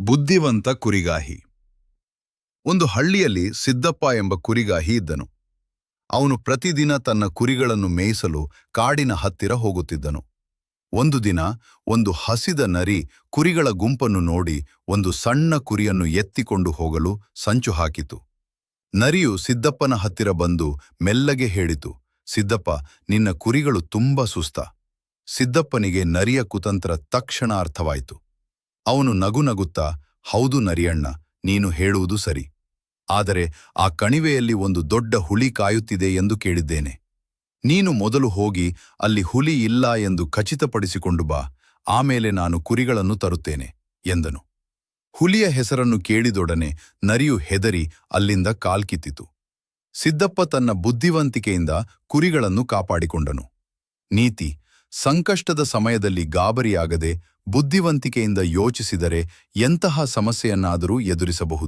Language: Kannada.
ಬುದ್ಧಿವಂತ ಕುರಿಗಾಹಿ. ಒಂದು ಹಳ್ಳಿಯಲ್ಲಿ ಸಿದ್ದಪ್ಪ ಎಂಬ ಕುರಿಗಾಹಿ ಇದ್ದನು. ಅವನು ಪ್ರತಿದಿನ ತನ್ನ ಕುರಿಗಳನ್ನು ಮೇಯಿಸಲು ಕಾಡಿನ ಹತ್ತಿರ ಹೋಗುತ್ತಿದ್ದನು. ಒಂದು ದಿನ ಒಂದು ಹಸಿದ ನರಿ ಕುರಿಗಳ ಗುಂಪನ್ನು ನೋಡಿ ಒಂದು ಸಣ್ಣ ಕುರಿಯನ್ನು ಎತ್ತಿಕೊಂಡು ಹೋಗಲು ಸಂಚು ಹಾಕಿತು. ನರಿಯು ಸಿದ್ದಪ್ಪನ ಹತ್ತಿರ ಬಂದು ಮೆಲ್ಲಗೆ ಹೇಳಿತು, ಸಿದ್ದಪ್ಪ, ನಿನ್ನ ಕುರಿಗಳು ತುಂಬಾ ಸುಸ್ತ. ಸಿದ್ದಪ್ಪನಿಗೆ ನರಿಯ ಕುತಂತ್ರ ತಕ್ಷಣ ಅರ್ಥವಾಯಿತು. ಅವನು ನಗುನಗುತ್ತಾ, ಹೌದು ನರಿಯಣ್ಣ, ನೀನು ಹೇಳುವುದು ಸರಿ. ಆದರೆ ಆ ಕಣಿವೆಯಲ್ಲಿ ಒಂದು ದೊಡ್ಡ ಹುಲಿ ಕಾಯುತ್ತಿದೆ ಎಂದು ಕೇಳಿದ್ದೇನೆ. ನೀನು ಮೊದಲು ಹೋಗಿ ಅಲ್ಲಿ ಹುಲಿ ಇಲ್ಲ ಎಂದು ಖಚಿತಪಡಿಸಿಕೊಂಡು ಬಾ, ಆಮೇಲೆ ನಾನು ಕುರಿಗಳನ್ನು ತರುತ್ತೇನೆ ಎಂದನು. ಹುಲಿಯ ಹೆಸರನ್ನು ಕೇಳಿದೊಡನೆ ನರಿಯು ಹೆದರಿ ಅಲ್ಲಿಂದ ಕಾಲ್ಕಿತ್ತಿತು. ಸಿದ್ದಪ್ಪ ತನ್ನ ಬುದ್ಧಿವಂತಿಕೆಯಿಂದ ಕುರಿಗಳನ್ನು ಕಾಪಾಡಿಕೊಂಡನು. ನೀತಿ: ಸಂಕಷ್ಟದ ಸಮಯದಲ್ಲಿ ಗಾಬರಿಯಾಗದೆ ಬುದ್ಧಿವಂತಿಕೆಯಿಂದ ಯೋಚಿಸಿದರೆ ಎಂತಹ ಸಮಸ್ಯೆಯನ್ನಾದರೂ ಎದುರಿಸಬಹುದು.